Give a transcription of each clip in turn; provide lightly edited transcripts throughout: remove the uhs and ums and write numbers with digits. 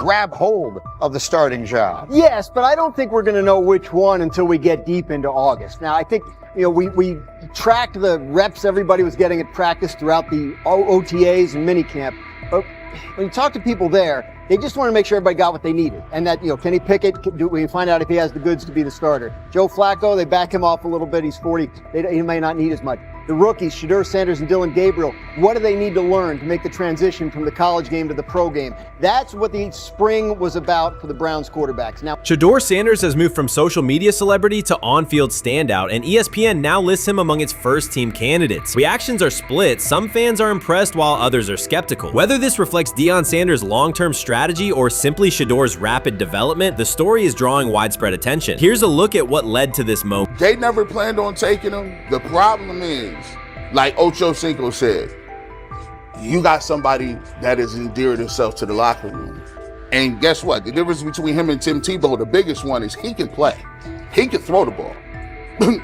grab hold of the starting job. Yes, but I don't think we're going to know which one until we get deep into August. Now, I think, we tracked the reps everybody was getting at practice throughout the OTAs and minicamp. But when you talk to people there, they just want to make sure everybody got what they needed. And that, Kenny Pickett, we find out if he has the goods to be the starter. Joe Flacco, they back him off a little bit. He's 40. He may not need as much. The rookies, Shedeur Sanders and Dylan Gabriel, what do they need to learn to make the transition from the college game to the pro game? That's what the spring was about for the Browns quarterbacks. Now, Shedeur Sanders has moved from social media celebrity to on-field standout, and ESPN now lists him among its first-team candidates. Reactions are split. Some fans are impressed while others are skeptical. Whether this reflects Deion Sanders' long-term strategy or simply Shedeur's rapid development, the story is drawing widespread attention. Here's a look at what led to this moment. They never planned on taking him. The problem is, like Ocho Cinco said, you got somebody that has endeared himself to the locker room. And guess what? The difference between him and Tim Tebow, the biggest one, is he can play. He can throw the ball.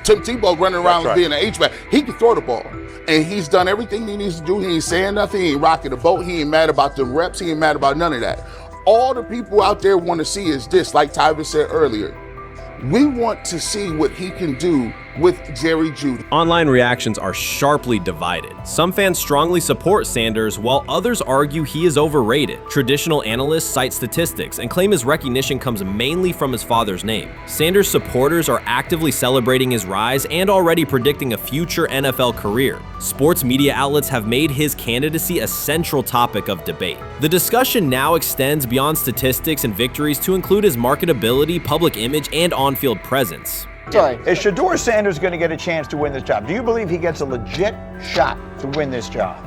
Tim Tebow running around being an H-back. He can throw the ball. And he's done everything he needs to do. He ain't saying nothing. He ain't rocking the boat. He ain't mad about the reps. He ain't mad about none of that. All the people out there want to see is this, like Tyvis said earlier. We want to see what he can do with Jerry Jeudy. Online reactions are sharply divided. Some fans strongly support Sanders, while others argue he is overrated. Traditional analysts cite statistics and claim his recognition comes mainly from his father's name. Sanders supporters are actively celebrating his rise and already predicting a future NFL career. Sports media outlets have made his candidacy a central topic of debate. The discussion now extends beyond statistics and victories to include his marketability, public image, and on-field presence. Sorry, is Shedeur Sanders going to get a chance to win this job? Do you believe he gets a legit shot to win this job?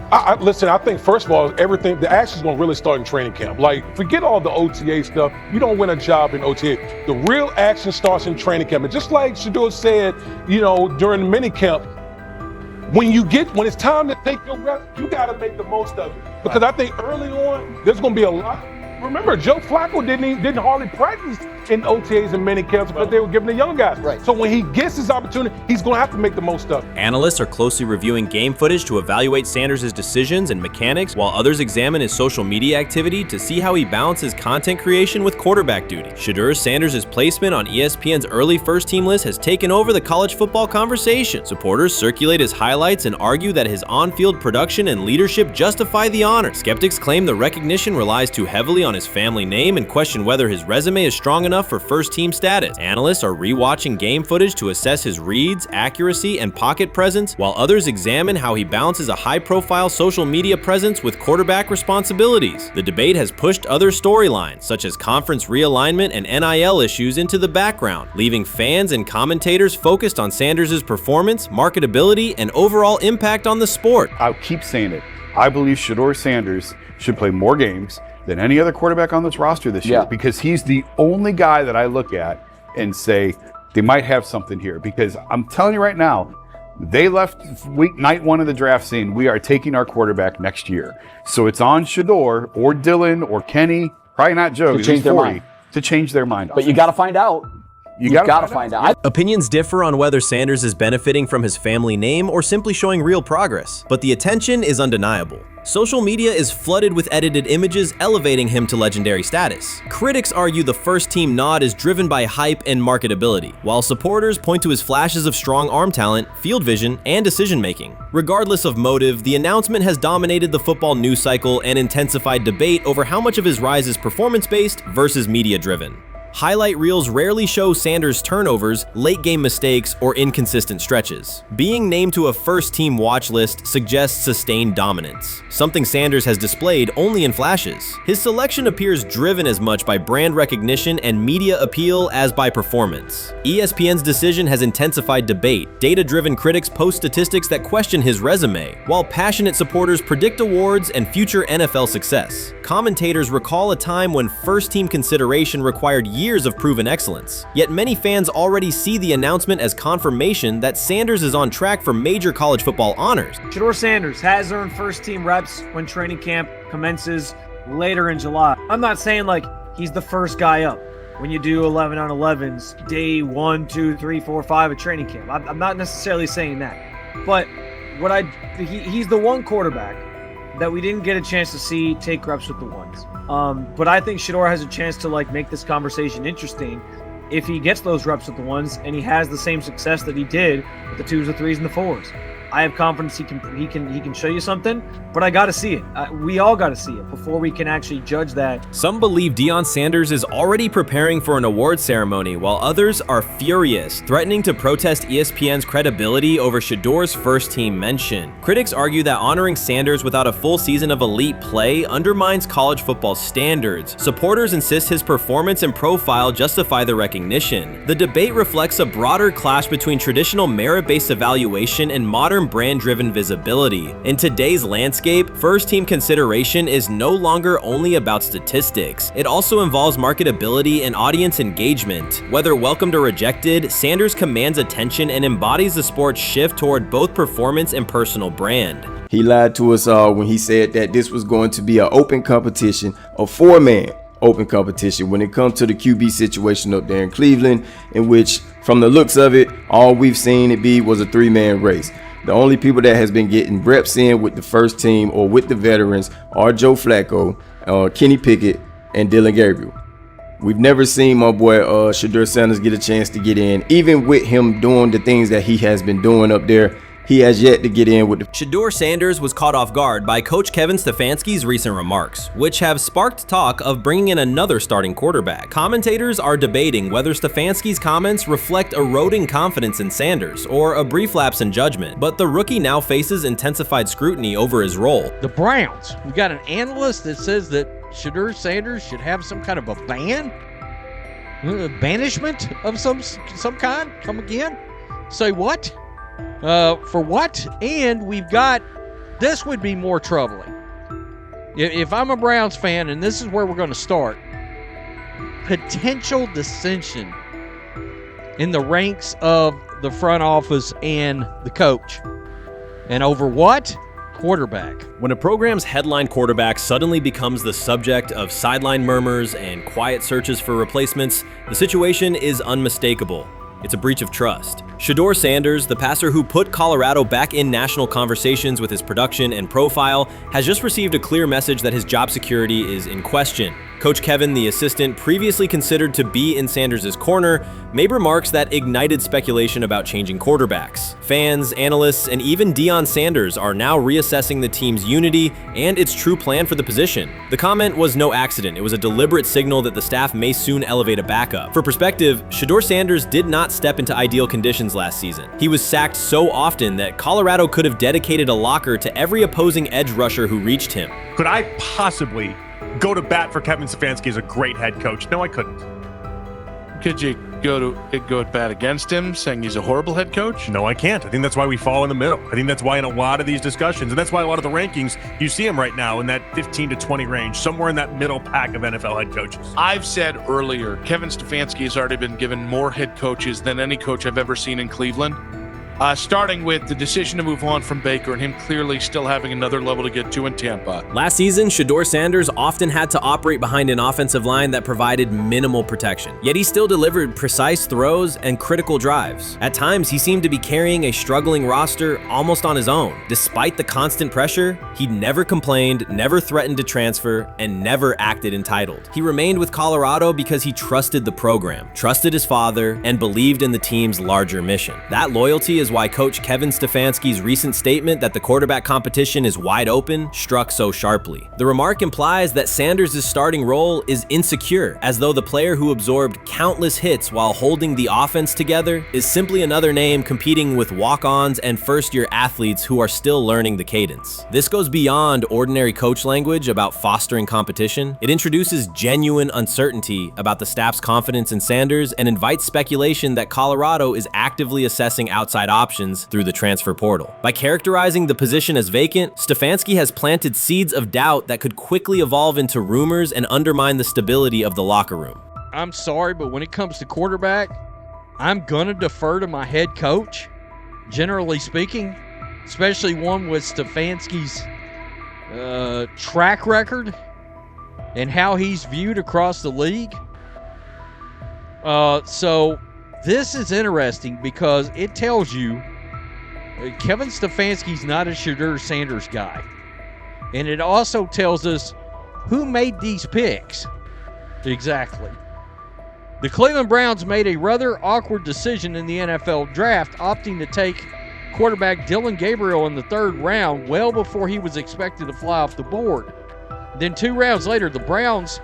Listen, I think, first of all, the action's going to really start in training camp. Like, forget all the OTA stuff. You don't win a job in OTA. The real action starts in training camp. And just like Shedeur said, during the mini camp, when it's time to take your reps, you got to make the most of it. Because I think early on, there's going to be a lot. Remember, Joe Flacco didn't hardly practice in OTAs and mini camps because they were giving the young guys. Right. So when he gets his opportunity, he's going to have to make the most of it. Analysts are closely reviewing game footage to evaluate Sanders' decisions and mechanics, while others examine his social media activity to see how he balances content creation with quarterback duty. Shedeur Sanders' placement on ESPN's early first-team list has taken over the college football conversation. Supporters circulate his highlights and argue that his on-field production and leadership justify the honor. Skeptics claim the recognition relies too heavily on his family name and question whether his resume is strong enough for first-team status. Analysts are rewatching game footage to assess his reads, accuracy, and pocket presence, while others examine how he balances a high-profile social media presence with quarterback responsibilities. The debate has pushed other storylines, such as conference realignment and NIL issues, into the background, leaving fans and commentators focused on Sanders' performance, marketability, and overall impact on the sport. I'll keep saying it. I believe Shedeur Sanders should play more games than any other quarterback on this roster this year, because he's the only guy that I look at and say they might have something here. Because I'm telling you right now, they left night one of the draft saying we are taking our quarterback next year. So it's on Shedeur or Dylan or Kenny, probably not Joe, to change their mind. To change their mind. But you got to find out. You got to find out. Opinions differ on whether Sanders is benefiting from his family name or simply showing real progress, but the attention is undeniable. Social media is flooded with edited images elevating him to legendary status. Critics argue the first-team nod is driven by hype and marketability, while supporters point to his flashes of strong arm talent, field vision, and decision-making. Regardless of motive, the announcement has dominated the football news cycle and intensified debate over how much of his rise is performance-based versus media-driven. Highlight reels rarely show Sanders' turnovers, late-game mistakes, or inconsistent stretches. Being named to a first-team watch list suggests sustained dominance, something Sanders has displayed only in flashes. His selection appears driven as much by brand recognition and media appeal as by performance. ESPN's decision has intensified debate. Data-driven critics post statistics that question his resume, while passionate supporters predict awards and future NFL success. Commentators recall a time when first-team consideration required years of proven excellence. Yet many fans already see the announcement as confirmation that Sanders is on track for major college football honors. Shedeur Sanders has earned first-team reps when training camp commences later in July. I'm not saying like he's the first guy up when you do 11 on 11s, day 1, 2, 3, 4, 5 at training camp. I'm not necessarily saying that. But he's the one quarterback that we didn't get a chance to see take reps with the ones. But I think Shedeur has a chance to like make this conversation interesting if he gets those reps with the ones and he has the same success that he did with the 2s, the 3s, and the 4s. I have confidence he can show you something, but I got to see it. We all got to see it before we can actually judge that. Some believe Deion Sanders is already preparing for an award ceremony, while others are furious, threatening to protest ESPN's credibility over Shedeur's first-team mention. Critics argue that honoring Sanders without a full season of elite play undermines college football standards. Supporters insist his performance and profile justify the recognition. The debate reflects a broader clash between traditional merit-based evaluation and modern brand-driven visibility. In today's landscape, first-team consideration is no longer only about statistics. It also involves marketability and audience engagement. Whether welcomed or rejected, Sanders commands attention and embodies the sport's shift toward both performance and personal brand. He lied to us all when he said that this was going to be an open competition, a four-man open competition when it comes to the QB situation up there in Cleveland, in which, from the looks of it, all we've seen it be was a three-man race. The only people that has been getting reps in with the first team or with the veterans are Joe Flacco, Kenny Pickett, and Dylan Gabriel. We've never seen my boy Shedeur Sanders get a chance to get in. Even with him doing the things that he has been doing up there, he has yet to get in with the... Shedeur Sanders was caught off guard by Coach Kevin Stefanski's recent remarks, which have sparked talk of bringing in another starting quarterback. Commentators are debating whether Stefanski's comments reflect eroding confidence in Sanders or a brief lapse in judgment, but the rookie now faces intensified scrutiny over his role. The Browns, we got an analyst that says that Shedeur Sanders should have some kind of a ban? Banishment of some kind? Come again? Say what? For what? And we've got, this would be more troubling. If I'm a Browns fan, and this is where we're going to start, potential dissension in the ranks of the front office and the coach. And over what? Quarterback. When a program's headline quarterback suddenly becomes the subject of sideline murmurs and quiet searches for replacements, the situation is unmistakable. It's a breach of trust. Shedeur Sanders, the passer who put Colorado back in national conversations with his production and profile, has just received a clear message that his job security is in question. Coach Kevin, the assistant previously considered to be in Sanders' corner, made remarks that ignited speculation about changing quarterbacks. Fans, analysts, and even Deion Sanders are now reassessing the team's unity and its true plan for the position. The comment was no accident. It was a deliberate signal that the staff may soon elevate a backup. For perspective, Shedeur Sanders did not step into ideal conditions last season. He was sacked so often that Colorado could have dedicated a locker to every opposing edge rusher who reached him. Could I possibly go to bat for Kevin Stefanski as a great head coach? No, I couldn't. Could you go at bat against him, saying he's a horrible head coach? No, I can't. I think that's why we fall in the middle. I think that's why in a lot of these discussions, and that's why a lot of the rankings, you see him right now in that 15 to 20 range, somewhere in that middle pack of NFL head coaches. I've said earlier, Kevin Stefanski has already been given more head coaches than any coach I've ever seen in Cleveland. Starting with the decision to move on from Baker and him clearly still having another level to get to in Tampa. Last season, Shedeur Sanders often had to operate behind an offensive line that provided minimal protection, yet he still delivered precise throws and critical drives. At times, he seemed to be carrying a struggling roster almost on his own. Despite the constant pressure, he never complained, never threatened to transfer, and never acted entitled. He remained with Colorado because he trusted the program, trusted his father, and believed in the team's larger mission. That loyalty is why Coach Kevin Stefanski's recent statement that the quarterback competition is wide open struck so sharply. The remark implies that Sanders' starting role is insecure, as though the player who absorbed countless hits while holding the offense together is simply another name competing with walk-ons and first-year athletes who are still learning the cadence. This goes beyond ordinary coach language about fostering competition. It introduces genuine uncertainty about the staff's confidence in Sanders and invites speculation that Colorado is actively assessing outside options through the transfer portal. By characterizing the position as vacant, Stefanski has planted seeds of doubt that could quickly evolve into rumors and undermine the stability of the locker room. I'm sorry, but when it comes to quarterback, I'm going to defer to my head coach, generally speaking, especially one with Stefanski's track record and how he's viewed across the league. So this is interesting because it tells you Kevin Stefanski's not a Shedeur Sanders guy. And it also tells us who made these picks. Exactly. The Cleveland Browns made a rather awkward decision in the NFL draft, opting to take quarterback Dylan Gabriel in the 3rd round, well before he was expected to fly off the board. Then 2 rounds later, the Browns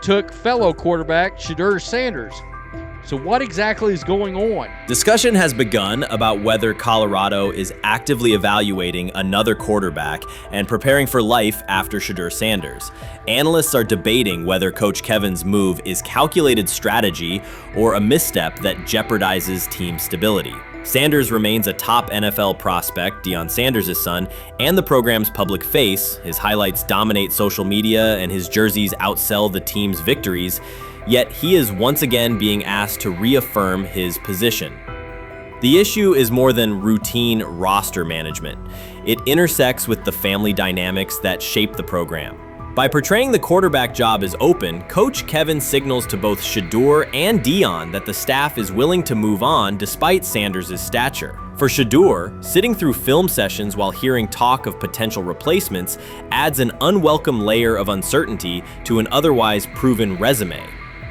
took fellow quarterback Shedeur Sanders. So what exactly is going on? Discussion has begun about whether Colorado is actively evaluating another quarterback and preparing for life after Shedeur Sanders. Analysts are debating whether Coach Kevin's move is calculated strategy or a misstep that jeopardizes team stability. Sanders remains a top NFL prospect, Deion Sanders' son, and the program's public face. His highlights dominate social media and his jerseys outsell the team's victories. Yet he is once again being asked to reaffirm his position. The issue is more than routine roster management. It intersects with the family dynamics that shape the program. By portraying the quarterback job as open, Coach Kevin signals to both Shedeur and Deion that the staff is willing to move on despite Sanders' stature. For Shedeur, sitting through film sessions while hearing talk of potential replacements adds an unwelcome layer of uncertainty to an otherwise proven resume.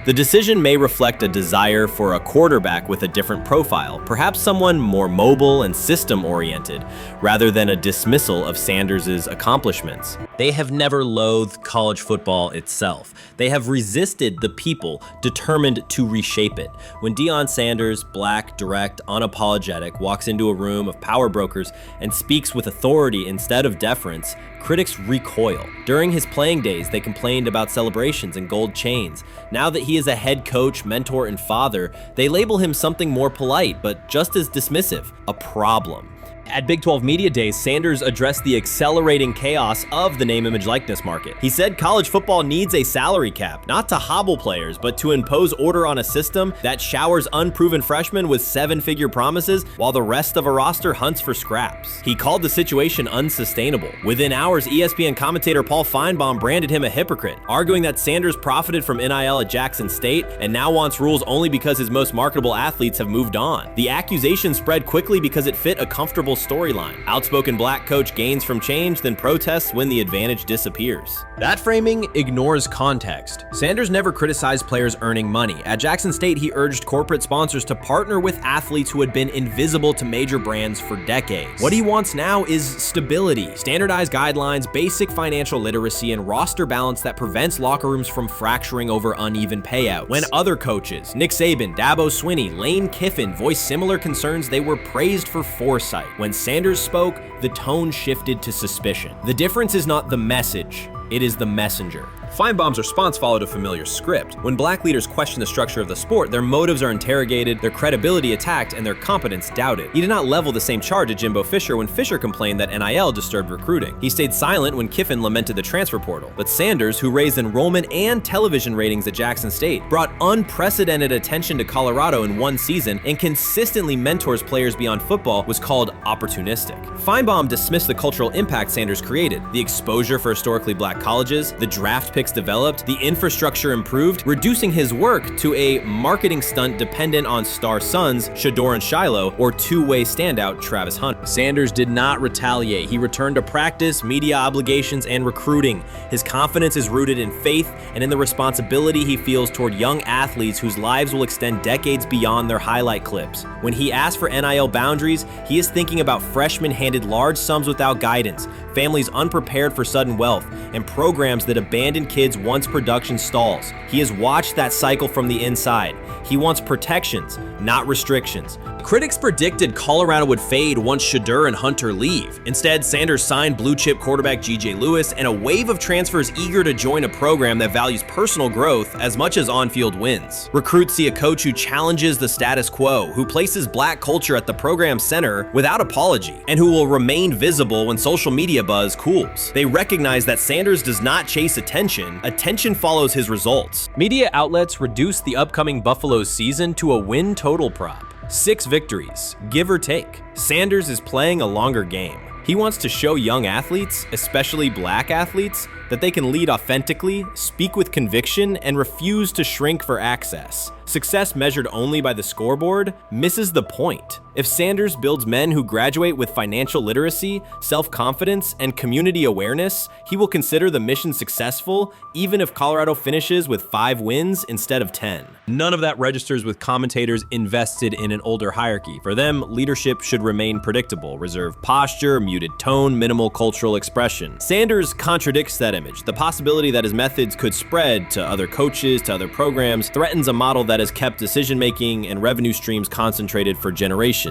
The decision may reflect a desire for a quarterback with a different profile, perhaps someone more mobile and system-oriented, rather than a dismissal of Sanders' accomplishments. They have never loathed college football itself. They have resisted the people determined to reshape it. When Deion Sanders, black, direct, unapologetic, walks into a room of power brokers and speaks with authority instead of deference, critics recoil. During his playing days, they complained about celebrations and gold chains. Now that he is a head coach, mentor, and father, they label him something more polite, but just as dismissive, a problem. At Big 12 Media Days, Sanders addressed the accelerating chaos of the name, image, likeness market. He said college football needs a salary cap, not to hobble players, but to impose order on a system that showers unproven freshmen with 7-figure promises while the rest of a roster hunts for scraps. He called the situation unsustainable. Within hours, ESPN commentator Paul Feinbaum branded him a hypocrite, arguing that Sanders profited from NIL at Jackson State and now wants rules only because his most marketable athletes have moved on. The accusation spread quickly because it fit a comfortable storyline. Outspoken black coach gains from change, then protests when the advantage disappears. That framing ignores context. Sanders never criticized players earning money. At Jackson State, he urged corporate sponsors to partner with athletes who had been invisible to major brands for decades. What he wants now is stability, standardized guidelines, basic financial literacy, and roster balance that prevents locker rooms from fracturing over uneven payouts. When other coaches, Nick Saban, Dabo Swinney, Lane Kiffin, voiced similar concerns, they were praised for foresight. When Sanders spoke, the tone shifted to suspicion. The difference is not the message, it is the messenger. Feinbaum's response followed a familiar script. When black leaders question the structure of the sport, their motives are interrogated, their credibility attacked, and their competence doubted. He did not level the same charge at Jimbo Fisher when Fisher complained that NIL disturbed recruiting. He stayed silent when Kiffin lamented the transfer portal. But Sanders, who raised enrollment and television ratings at Jackson State, brought unprecedented attention to Colorado in one season and consistently mentors players beyond football, was called opportunistic. Feinbaum dismissed the cultural impact Sanders created, the exposure for historically black colleges, the draft picks developed, the infrastructure improved, reducing his work to a marketing stunt dependent on star sons Shedeur and Shiloh or two-way standout Travis Hunt. Sanders did not retaliate. He returned to practice, media obligations, and recruiting. His confidence is rooted in faith and in the responsibility he feels toward young athletes whose lives will extend decades beyond their highlight clips. When he asks for NIL boundaries, he is thinking about freshmen handed large sums without guidance, families unprepared for sudden wealth, and programs that abandon kids once production stalls. He has watched that cycle from the inside. He wants protections, not restrictions. Critics predicted Colorado would fade once Shedeur and Hunter leave. Instead, Sanders signed blue-chip quarterback G.J. Lewis and a wave of transfers eager to join a program that values personal growth as much as on-field wins. Recruits see a coach who challenges the status quo, who places black culture at the program's center without apology, and who will remain visible when social media buzz cools. They recognize that Sanders does not chase attention. Attention follows his results. Media outlets reduced the upcoming Buffalo season to a win total prop. 6 victories, give or take. Sanders is playing a longer game. He wants to show young athletes, especially black athletes, that they can lead authentically, speak with conviction, and refuse to shrink for access. Success measured only by the scoreboard misses the point. If Sanders builds men who graduate with financial literacy, self-confidence, and community awareness, he will consider the mission successful, even if Colorado finishes with 5 wins instead of 10. None of that registers with commentators invested in an older hierarchy. For them, leadership should remain predictable, reserved posture, muted tone, minimal cultural expression. Sanders contradicts that image. The possibility that his methods could spread to other coaches, to other programs, threatens a model that has kept decision-making and revenue streams concentrated for generations.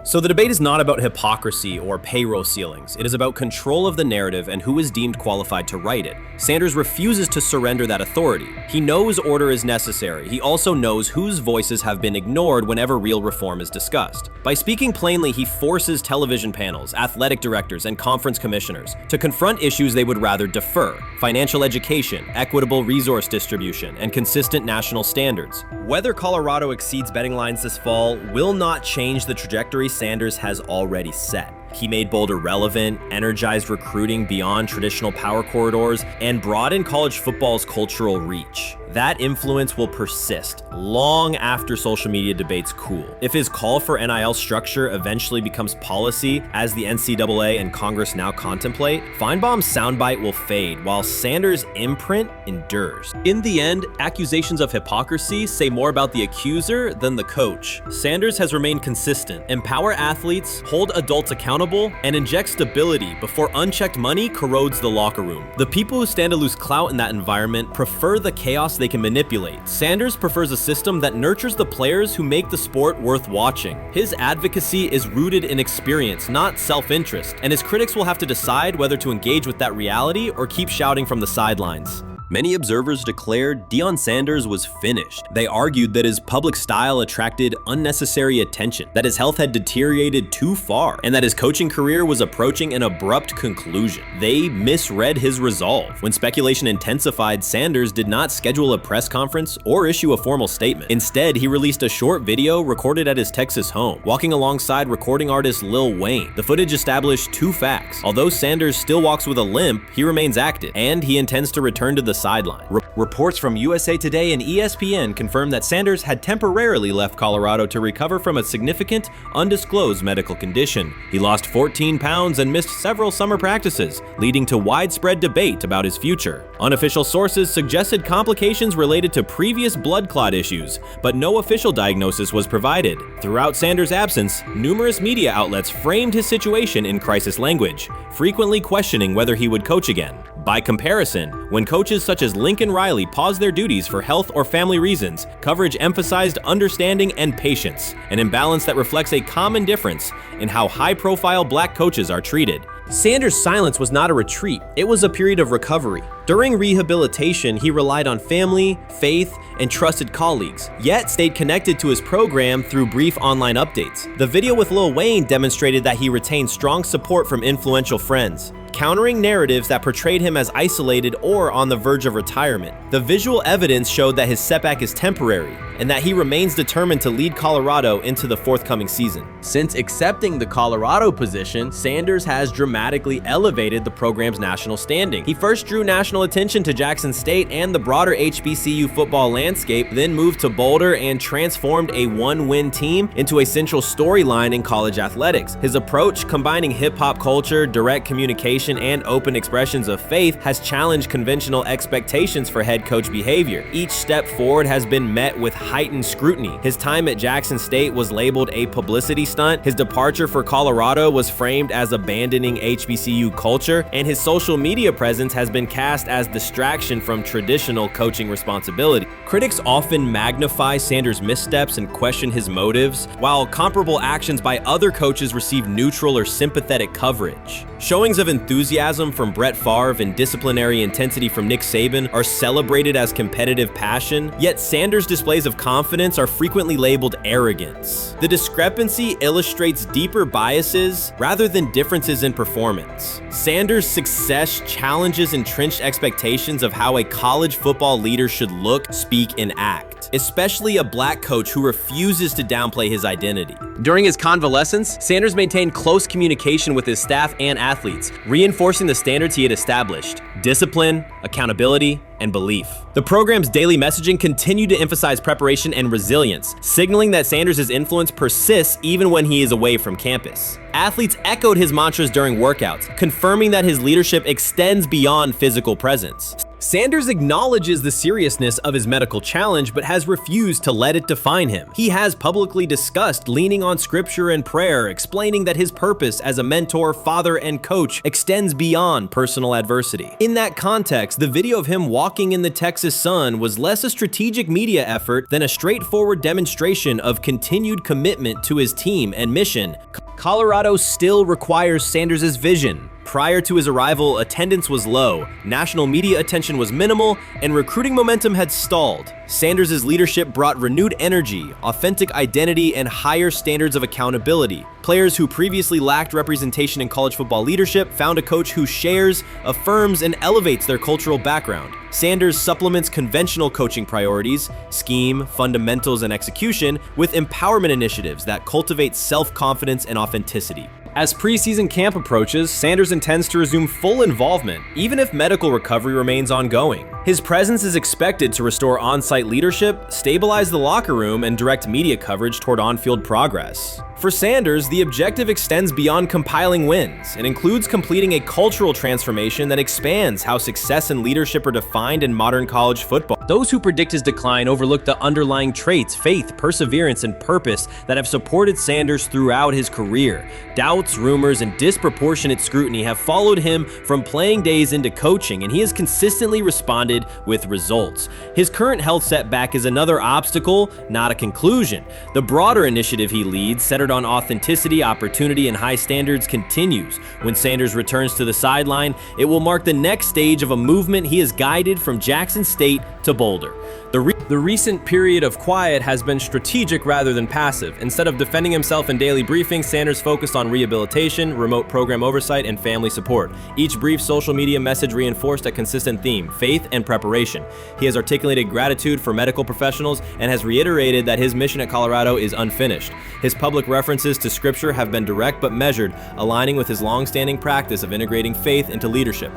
So the debate is not about hypocrisy or payroll ceilings. It is about control of the narrative and who is deemed qualified to write it. Sanders refuses to surrender that authority. He knows order is necessary. He also knows whose voices have been ignored whenever real reform is discussed. By speaking plainly, he forces television panels, athletic directors, and conference commissioners to confront issues they would rather defer: financial education, equitable resource distribution, and consistent national standards. Whether Colorado exceeds betting lines this fall will not change the trajectory Sanders has already set. He made Boulder relevant, energized recruiting beyond traditional power corridors, and broadened college football's cultural reach. That influence will persist long after social media debates cool. If his call for NIL structure eventually becomes policy, as the NCAA and Congress now contemplate, Feinbaum's soundbite will fade while Sanders' imprint endures. In the end, accusations of hypocrisy say more about the accuser than the coach. Sanders has remained consistent: empower athletes, hold adults accountable, and inject stability before unchecked money corrodes the locker room. The people who stand to lose clout in that environment prefer the chaos they can manipulate. Sanders prefers a system that nurtures the players who make the sport worth watching. His advocacy is rooted in experience, not self-interest, and his critics will have to decide whether to engage with that reality or keep shouting from the sidelines. Many observers declared Deion Sanders was finished. They argued that his public style attracted unnecessary attention, that his health had deteriorated too far, and that his coaching career was approaching an abrupt conclusion. They misread his resolve. When speculation intensified, Sanders did not schedule a press conference or issue a formal statement. Instead, he released a short video recorded at his Texas home, walking alongside recording artist Lil Wayne. The footage established 2 facts. Although Sanders still walks with a limp, he remains active, and he intends to return to the sideline. Reports from USA Today and ESPN confirm that Sanders had temporarily left Colorado to recover from a significant, undisclosed medical condition. He lost 14 pounds and missed several summer practices, leading to widespread debate about his future. Unofficial sources suggested complications related to previous blood clot issues, but no official diagnosis was provided. Throughout Sanders' absence, numerous media outlets framed his situation in crisis language, frequently questioning whether he would coach again. By comparison, when coaches such as Lincoln Riley paused their duties for health or family reasons, coverage emphasized understanding and patience, an imbalance that reflects a common difference in how high-profile black coaches are treated. Sanders' silence was not a retreat, it was a period of recovery. During rehabilitation, he relied on family, faith, and trusted colleagues, yet stayed connected to his program through brief online updates. The video with Lil Wayne demonstrated that he retained strong support from influential friends, countering narratives that portrayed him as isolated or on the verge of retirement. The visual evidence showed that his setback is temporary, and that he remains determined to lead Colorado into the forthcoming season. Since accepting the Colorado position, Sanders has dramatically elevated the program's national standing. He first drew national attention to Jackson State and the broader HBCU football landscape, then moved to Boulder and transformed a one-win team into a central storyline in college athletics. His approach, combining hip-hop culture, direct communication, and open expressions of faith, has challenged conventional expectations for head coach behavior. Each step forward has been met with heightened scrutiny. His time at Jackson State was labeled a publicity stunt, his departure for Colorado was framed as abandoning HBCU culture, and his social media presence has been cast as distraction from traditional coaching responsibility. Critics often magnify Sanders' missteps and question his motives, while comparable actions by other coaches receive neutral or sympathetic coverage. Showings of enthusiasm from Brett Favre and disciplinary intensity from Nick Saban are celebrated as competitive passion, yet Sanders' displays of confidence are frequently labeled arrogance. The discrepancy illustrates deeper biases rather than differences in performance. Sanders' success challenges entrenched expectations of how a college football leader should look, speak, and act, especially a black coach who refuses to downplay his identity. During his convalescence, Sanders maintained close communication with his staff and athletes, reinforcing the standards he had established: discipline, accountability, and belief. The program's daily messaging continued to emphasize preparation and resilience, signaling that Sanders' influence persists even when he is away from campus. Athletes echoed his mantras during workouts, confirming that his leadership extends beyond physical presence. Sanders acknowledges the seriousness of his medical challenge, but has refused to let it define him. He has publicly discussed leaning on scripture and prayer, explaining that his purpose as a mentor, father, and coach extends beyond personal adversity. In that context, the video of him walking in the Texas sun was less a strategic media effort than a straightforward demonstration of continued commitment to his team and mission. Colorado still requires Sanders' vision. Prior to his arrival, attendance was low, national media attention was minimal, and recruiting momentum had stalled. Sanders' leadership brought renewed energy, authentic identity, and higher standards of accountability. Players who previously lacked representation in college football leadership found a coach who shares, affirms, and elevates their cultural background. Sanders supplements conventional coaching priorities, scheme, fundamentals, and execution with empowerment initiatives that cultivate self-confidence and authenticity. As preseason camp approaches, Sanders intends to resume full involvement, even if medical recovery remains ongoing. His presence is expected to restore on-site leadership, stabilize the locker room, and direct media coverage toward on-field progress. For Sanders, the objective extends beyond compiling wins and includes completing a cultural transformation that expands how success and leadership are defined in modern college football. Those who predict his decline overlook the underlying traits, faith, perseverance, and purpose that have supported Sanders throughout his career. Doubts, rumors, and disproportionate scrutiny have followed him from playing days into coaching, and he has consistently responded with results. His current health setback is another obstacle, not a conclusion. The broader initiative he leads, centered on authenticity, opportunity, and high standards, continues. When Sanders returns to the sideline, it will mark the next stage of a movement he has guided from Jackson State to Boulder. The recent period of quiet has been strategic rather than passive. Instead of defending himself in daily briefings, Sanders focused on rehabilitation, remote program oversight, and family support. Each brief social media message reinforced a consistent theme: faith and preparation. He has articulated gratitude for medical professionals and has reiterated that his mission at Colorado is unfinished. His public references to scripture have been direct but measured, aligning with his long-standing practice of integrating faith into leadership.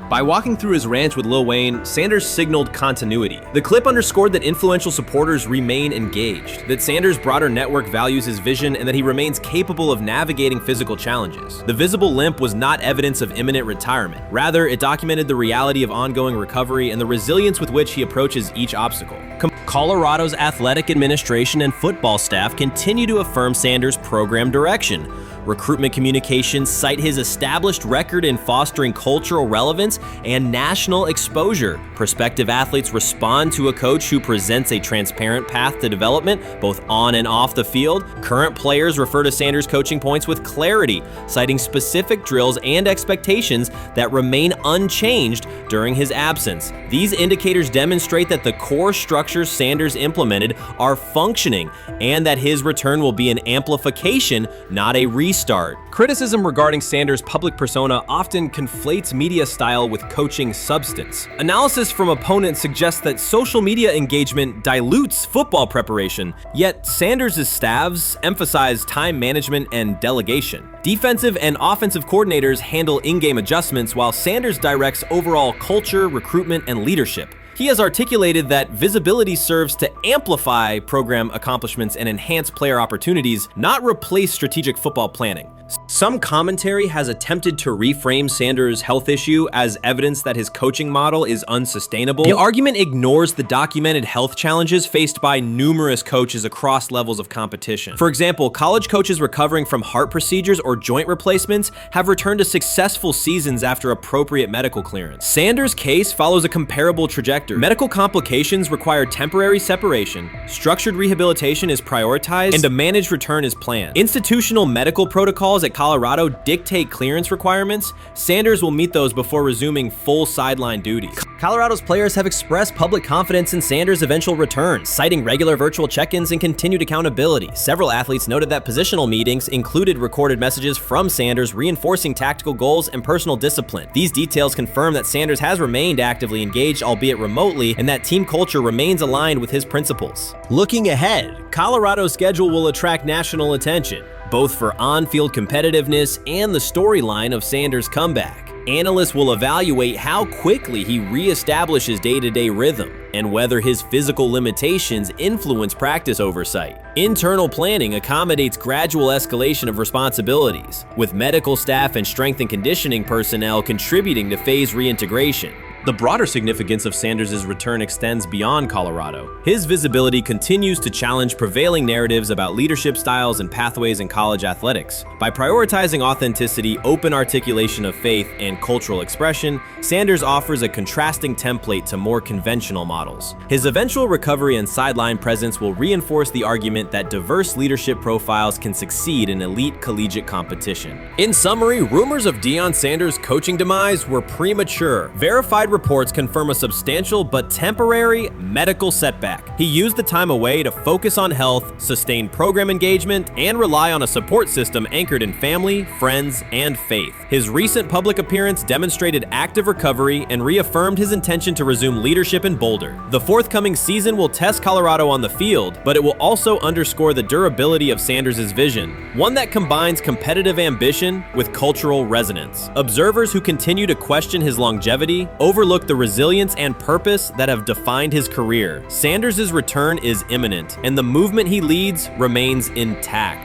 By walking through his ranch with Lil Wayne, Sanders signaled continuity. The clip underscored that influential supporters remain engaged, that Sanders' broader network values his vision, and that he remains capable of navigating physical challenges. The visible limp was not evidence of imminent retirement. Rather, it documented the reality of ongoing recovery and the resilience with which he approaches each obstacle. Colorado's athletic administration and football staff continue to affirm Sanders' program direction. Recruitment communications cite his established record in fostering cultural relevance and national exposure. Prospective athletes respond to a coach who presents a transparent path to development, both on and off the field. Current players refer to Sanders' coaching points with clarity, citing specific drills and expectations that remain unchanged during his absence. These indicators demonstrate that the core structures Sanders implemented are functioning and that his return will be an amplification, not a restart. Criticism regarding Sanders' public persona often conflates media style with coaching substance. Analysis from opponents suggests that social media engagement dilutes football preparation, yet Sanders' staffs emphasize time management and delegation. Defensive and offensive coordinators handle in-game adjustments, while Sanders directs overall culture, recruitment, and leadership. He has articulated that visibility serves to amplify program accomplishments and enhance player opportunities, not replace strategic football planning. Some commentary has attempted to reframe Sanders' health issue as evidence that his coaching model is unsustainable. The argument ignores the documented health challenges faced by numerous coaches across levels of competition. For example, college coaches recovering from heart procedures or joint replacements have returned to successful seasons after appropriate medical clearance. Sanders' case follows a comparable trajectory. Medical complications require temporary separation, structured rehabilitation is prioritized, and a managed return is planned. Institutional medical protocols at Colorado dictate clearance requirements. Sanders will meet those before resuming full sideline duties. Colorado's players have expressed public confidence in Sanders' eventual return, citing regular virtual check-ins and continued accountability. Several athletes noted that positional meetings included recorded messages from Sanders reinforcing tactical goals and personal discipline. These details confirm that Sanders has remained actively engaged, albeit remotely, and that team culture remains aligned with his principles. Looking ahead, Colorado's schedule will attract national attention, both for on-field competitiveness and the storyline of Sanders' comeback. Analysts will evaluate how quickly he reestablishes day-to-day rhythm and whether his physical limitations influence practice oversight. Internal planning accommodates gradual escalation of responsibilities, with medical staff and strength and conditioning personnel contributing to phase reintegration. The broader significance of Sanders' return extends beyond Colorado. His visibility continues to challenge prevailing narratives about leadership styles and pathways in college athletics. By prioritizing authenticity, open articulation of faith, and cultural expression, Sanders offers a contrasting template to more conventional models. His eventual recovery and sideline presence will reinforce the argument that diverse leadership profiles can succeed in elite collegiate competition. In summary, rumors of Deion Sanders' coaching demise were premature. Verified reports confirm a substantial but temporary medical setback. He used the time away to focus on health, sustain program engagement, and rely on a support system anchored in family, friends, and faith. His recent public appearance demonstrated active recovery and reaffirmed his intention to resume leadership in Boulder. The forthcoming season will test Colorado on the field, but it will also underscore the durability of Sanders' vision, one that combines competitive ambition with cultural resonance. Observers who continue to question his longevity overlook the resilience and purpose that have defined his career. Sanders' return is imminent, and the movement he leads remains intact.